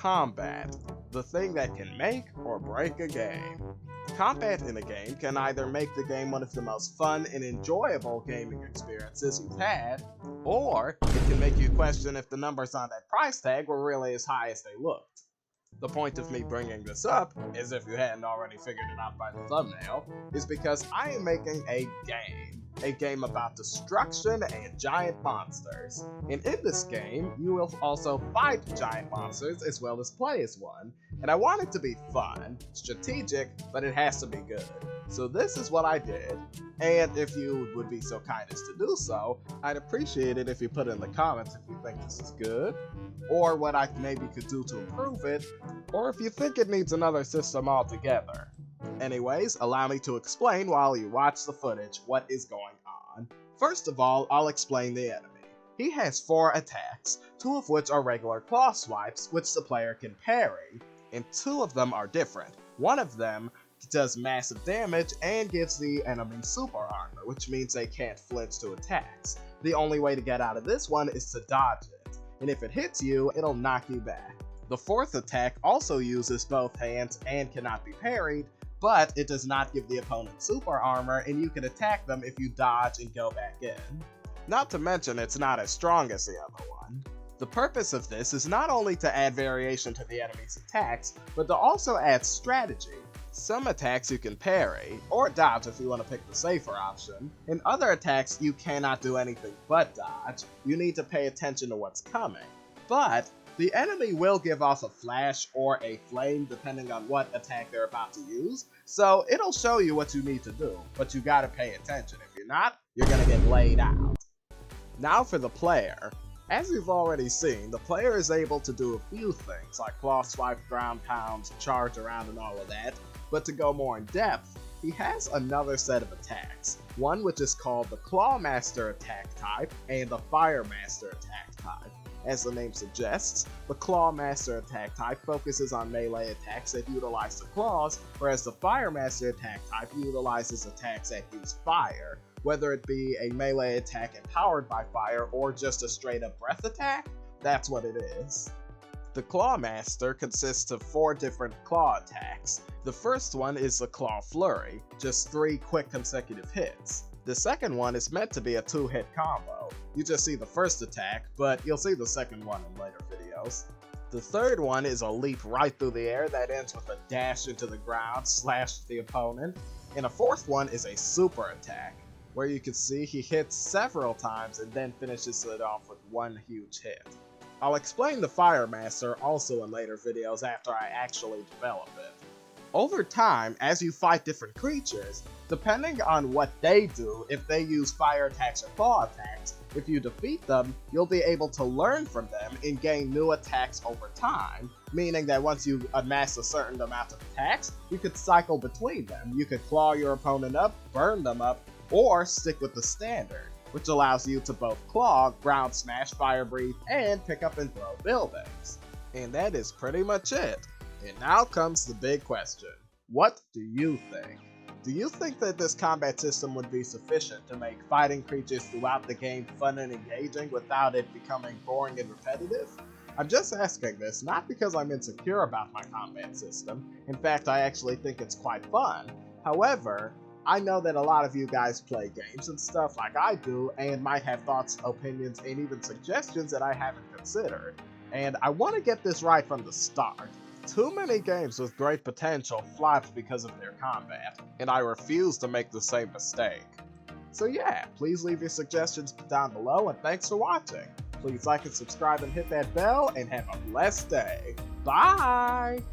combat, the thing that can make or break a game. Combat in a game can either make the game one of the most fun and enjoyable gaming experiences you've had, or it can make you question if the numbers on that price tag were really as high as they looked. The point of me bringing this up, as if you hadn't already figured it out by the thumbnail, is because I am making a game about destruction and giant monsters. And in this game, you will also fight giant monsters as well as play as one, and I want it to be fun, strategic, but it has to be good. So this is what I did, and if you would be so kind as to do so, I'd appreciate it if you put in the comments if you think this is good, or what I maybe could do to improve it, or if you think it needs another system altogether. Anyways, allow me to explain while you watch the footage what is going on. First of all, I'll explain the enemy. He has 4 attacks, 2 of which are regular claw swipes, which the player can parry, and 2 of them are different. One of them does massive damage and gives the enemy super armor, which means they can't flinch to attacks. The only way to get out of this one is to dodge it, and if it hits you, it'll knock you back. The 4th attack also uses both hands and cannot be parried, but it does not give the opponent super armor, and you can attack them if you dodge and go back in. Not to mention it's not as strong as the other one. The purpose of this is not only to add variation to the enemy's attacks, but to also add strategy. Some attacks you can parry, or dodge if you want to pick the safer option, and other attacks you cannot do anything but dodge. You need to pay attention to what's coming. But the enemy will give off a flash or a flame depending on what attack they're about to use, so it'll show you what you need to do, but you gotta pay attention. If you're not, you're gonna get laid out. Now for the player. As you've already seen, the player is able to do a few things like claw swipe, ground pounds, charge around and all of that, but to go more in depth, he has another set of attacks, one which is called the Claw Master attack type and the Fire Master attack type. As the name suggests, the Claw Master attack type focuses on melee attacks that utilize the claws, whereas the Fire Master attack type utilizes attacks that use fire, whether it be a melee attack empowered by fire or just a straight up breath attack, that's what it is. The Claw Master consists of 4 different claw attacks. The first one is the Claw Flurry, just 3 quick consecutive hits. The second one is meant to be a 2-hit combo. You just see the first attack, but you'll see the second one in later videos. The third one is a leap right through the air that ends with a dash into the ground, slash the opponent. And a 4th one is a super attack, where you can see he hits several times and then finishes it off with 1 huge hit. I'll explain the Fire Master also in later videos after I actually develop it. Over time, as you fight different creatures, depending on what they do, if they use fire attacks or claw attacks, if you defeat them, you'll be able to learn from them and gain new attacks over time, meaning that once you amass a certain amount of attacks, you could cycle between them. You could claw your opponent up, burn them up, or stick with the standard, which allows you to both claw, ground smash, fire breathe, and pick up and throw buildings. And that is pretty much it. And now comes the big question. What do you think? Do you think that this combat system would be sufficient to make fighting creatures throughout the game fun and engaging without it becoming boring and repetitive? I'm just asking this not because I'm insecure about my combat system. In fact, I actually think it's quite fun. However, I know that a lot of you guys play games and stuff like I do and might have thoughts, opinions, and even suggestions that I haven't considered. And I want to get this right from the start. Too many games with great potential flopped because of their combat, and I refuse to make the same mistake. So yeah, please leave your suggestions down below, and thanks for watching. Please like and subscribe and hit that bell, and have a blessed day. Bye!